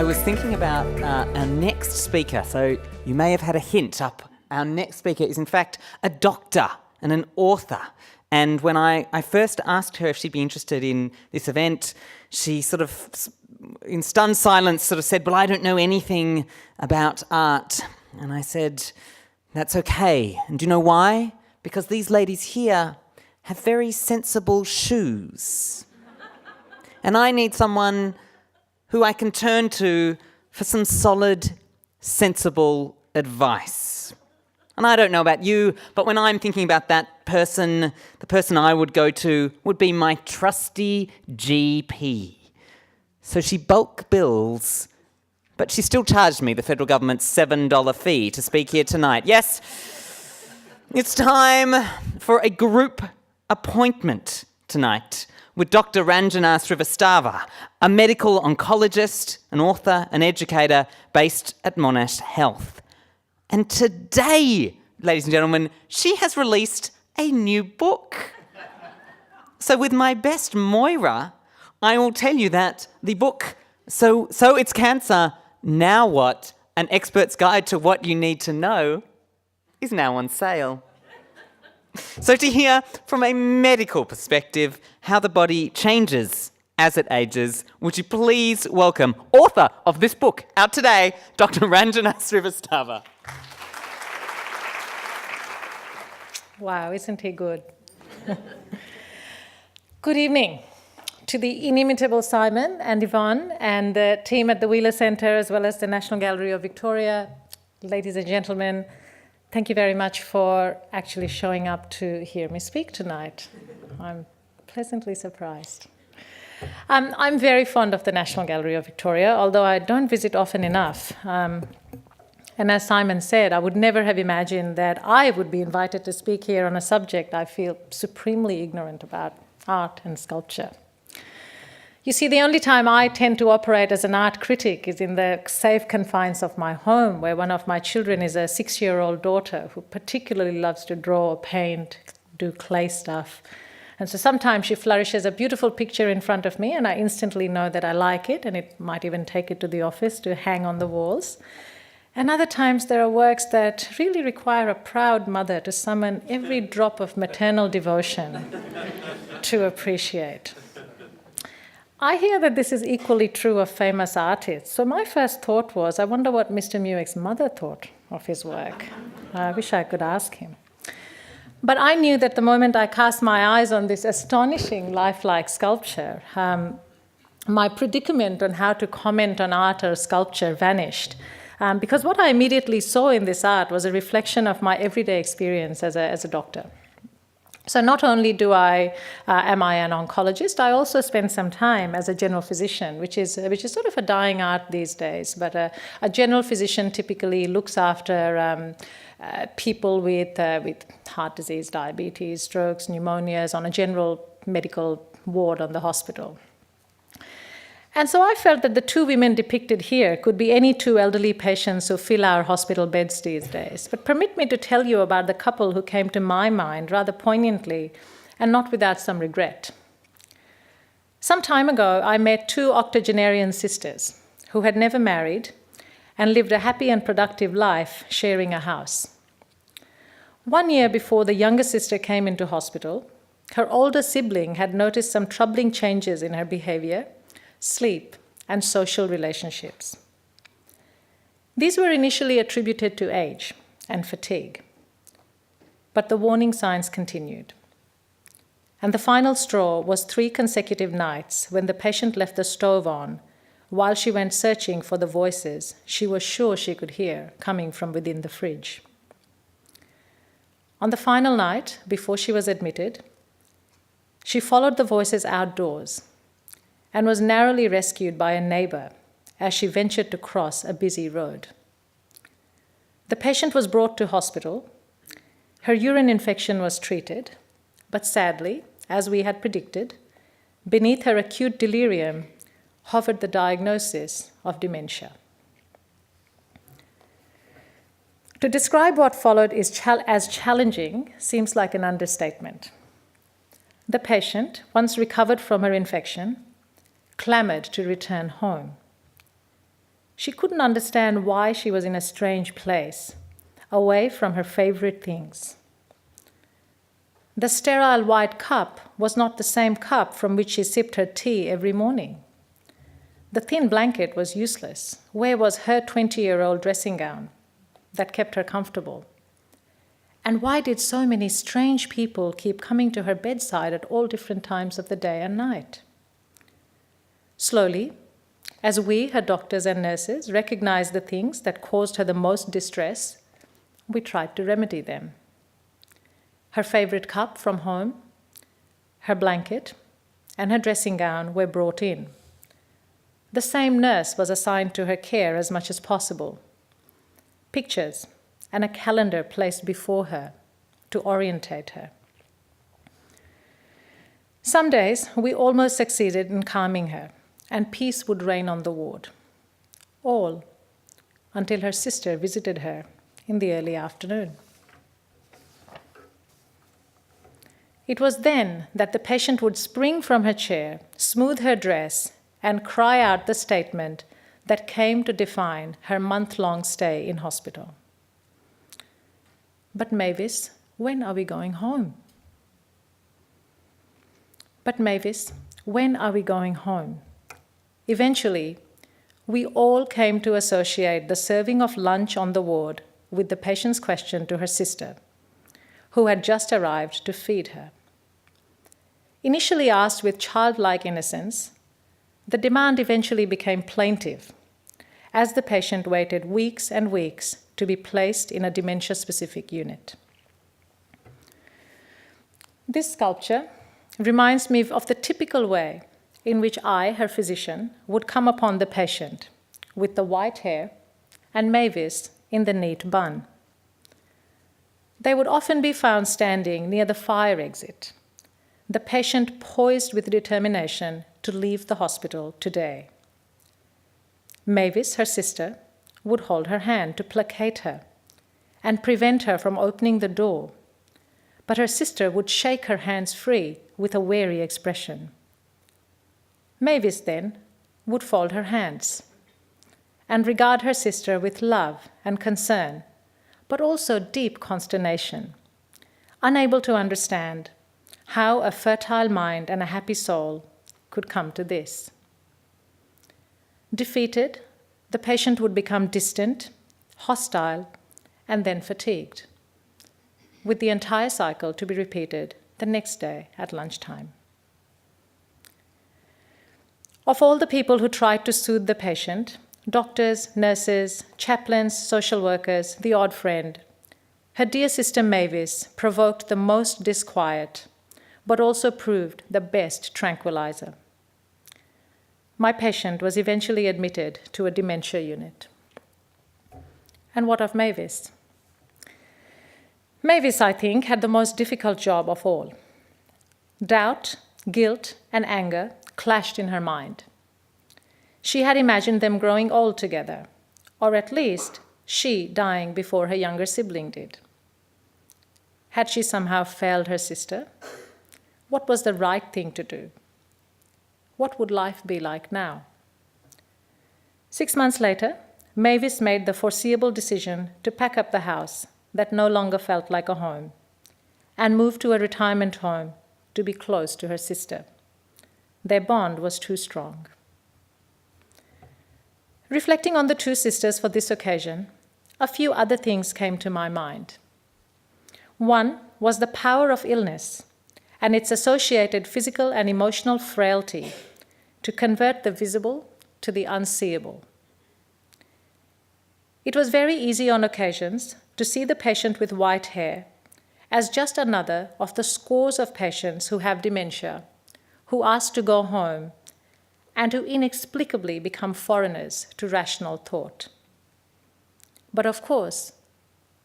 I was thinking about our next speaker, so you may have had a hint up. Our next speaker is in fact a doctor and an author. And when I first asked her if she'd be interested in this event, she sort of, in stunned silence, sort of said, well, I don't know anything about art. And I said, that's okay. And do you know why? Because these ladies here have very sensible shoes. And I need someone who I can turn to for some solid, sensible advice. And I don't know about you, but when I'm thinking about that person, the person I would go to would be my trusty GP. So she bulk bills, but she still charged me the federal government's $7 fee to speak here tonight. Yes, it's time for a group appointment tonight with Dr. Ranjana Srivastava, a medical oncologist, an author, an educator based at Monash Health. And today, ladies and gentlemen, she has released a new book. So with my best Moira, I will tell you that the book, So It's Cancer, Now What? An Expert's Guide to What You Need to Know, is now on sale. So to hear from a medical perspective how the body changes as it ages, would you please welcome author of this book out today, Dr. Ranjana Srivastava. Wow, isn't he good? Good evening to the inimitable Simon and Yvonne and the team at the Wheeler Centre as well as the National Gallery of Victoria. Ladies and gentlemen, thank you very much for actually showing up to hear me speak tonight. I'm pleasantly surprised. I'm very fond of the National Gallery of Victoria, although I don't visit often enough. And as Simon said, I would never have imagined that I would be invited to speak here on a subject I feel supremely ignorant about, art and sculpture. You see, the only time I tend to operate as an art critic is in the safe confines of my home, where one of my children is a 6-year-old daughter who particularly loves to draw, paint, do clay stuff. And so sometimes she flourishes a beautiful picture in front of me and I instantly know that I like it and it might even take it to the office to hang on the walls. And other times there are works that really require a proud mother to summon every drop of maternal devotion to appreciate. I hear that this is equally true of famous artists. So my first thought was, I wonder what Mr. Mueck's mother thought of his work. I wish I could ask him. But I knew that the moment I cast my eyes on this astonishing lifelike sculpture, my predicament on how to comment on art or sculpture vanished. Because what I immediately saw in this art was a reflection of my everyday experience as a doctor. So not only am I an oncologist, I also spend some time as a general physician, which is sort of a dying art these days. But a general physician typically looks after people with heart disease, diabetes, strokes, pneumonias on a general medical ward on the hospital. And so I felt that the two women depicted here could be any two elderly patients who fill our hospital beds these days. But permit me to tell you about the couple who came to my mind rather poignantly and not without some regret. Some time ago, I met two octogenarian sisters who had never married and lived a happy and productive life sharing a house. 1 year before the younger sister came into hospital, her older sibling had noticed some troubling changes in her behavior, sleep, and social relationships. These were initially attributed to age and fatigue, but the warning signs continued. And the final straw was 3 consecutive nights when the patient left the stove on while she went searching for the voices she was sure she could hear coming from within the fridge. On the final night, before she was admitted, she followed the voices outdoors and was narrowly rescued by a neighbor as she ventured to cross a busy road. The patient was brought to hospital. Her urine infection was treated, but sadly, as we had predicted, beneath her acute delirium hovered the diagnosis of dementia. To describe what followed as challenging seems like an understatement. The patient, once recovered from her infection, clamored to return home. She couldn't understand why she was in a strange place, away from her favorite things. The sterile white cup was not the same cup from which she sipped her tea every morning. The thin blanket was useless. Where was her 20-year-old dressing gown that kept her comfortable? And why did so many strange people keep coming to her bedside at all different times of the day and night? Slowly, as we, her doctors and nurses, recognized the things that caused her the most distress, we tried to remedy them. Her favorite cup from home, her blanket, and her dressing gown were brought in. The same nurse was assigned to her care as much as possible. Pictures and a calendar placed before her to orientate her. Some days we almost succeeded in calming her, and peace would reign on the ward. All until her sister visited her in the early afternoon. It was then that the patient would spring from her chair, smooth her dress, and cry out the statement that came to define her month-long stay in hospital. "But Mavis, when are we going home? But Mavis, when are we going home?" Eventually, we all came to associate the serving of lunch on the ward with the patient's question to her sister, who had just arrived to feed her. Initially asked with childlike innocence, the demand eventually became plaintive as the patient waited weeks and weeks to be placed in a dementia-specific unit. This sculpture reminds me of the typical way in which I, her physician, would come upon the patient with the white hair and Mavis in the neat bun. They would often be found standing near the fire exit, the patient poised with determination to leave the hospital today. Mavis, her sister, would hold her hand to placate her and prevent her from opening the door, but her sister would shake her hands free with a wary expression. Mavis then would fold her hands and regard her sister with love and concern, but also deep consternation, unable to understand how a fertile mind and a happy soul could come to this. Defeated, the patient would become distant, hostile, and then fatigued, with the entire cycle to be repeated the next day at lunchtime. Of all the people who tried to soothe the patient, doctors, nurses, chaplains, social workers, the odd friend, her dear sister Mavis provoked the most disquiet, but also proved the best tranquilizer. My patient was eventually admitted to a dementia unit. And what of Mavis? Mavis, I think, had the most difficult job of all. Doubt, guilt, and anger clashed in her mind. She had imagined them growing old together, or at least she dying before her younger sibling did. Had she somehow failed her sister? What was the right thing to do? What would life be like now? 6 months later, Mavis made the foreseeable decision to pack up the house that no longer felt like a home and move to a retirement home to be close to her sister. Their bond was too strong. Reflecting on the two sisters for this occasion, a few other things came to my mind. One was the power of illness and its associated physical and emotional frailty to convert the visible to the unseeable. It was very easy on occasions to see the patient with white hair as just another of the scores of patients who have dementia, who ask to go home, and who inexplicably become foreigners to rational thought. But of course,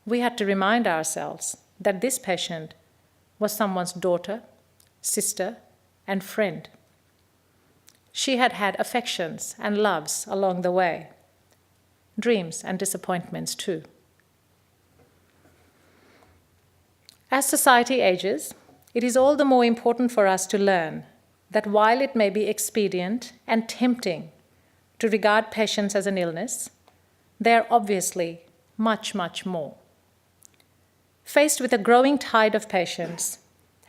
we had to remind ourselves that this patient was someone's daughter, sister, and friend. She had had affections and loves along the way, dreams and disappointments too. As society ages, it is all the more important for us to learn that while it may be expedient and tempting to regard patients as an illness, they are obviously much, much more. Faced with a growing tide of patients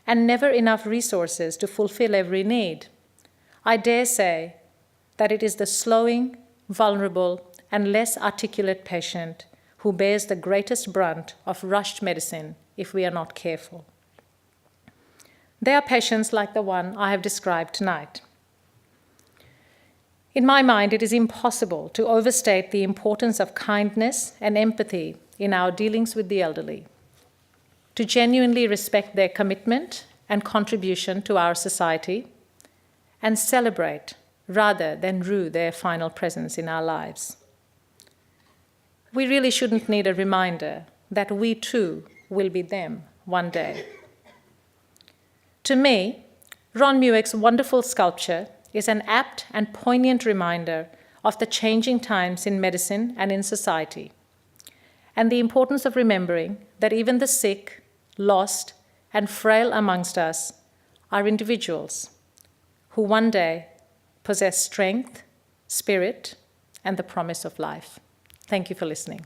and never enough resources to fulfill every need, I dare say that it is the slowing, vulnerable, and less articulate patient who bears the greatest brunt of rushed medicine if we are not careful. There are patients like the one I have described tonight. In my mind, it is impossible to overstate the importance of kindness and empathy in our dealings with the elderly, to genuinely respect their commitment and contribution to our society, and celebrate rather than rue their final presence in our lives. We really shouldn't need a reminder that we too will be them one day. To me, Ron Mueck's wonderful sculpture is an apt and poignant reminder of the changing times in medicine and in society, and the importance of remembering that even the sick, lost, and frail amongst us are individuals who one day possess strength, spirit, and the promise of life. Thank you for listening.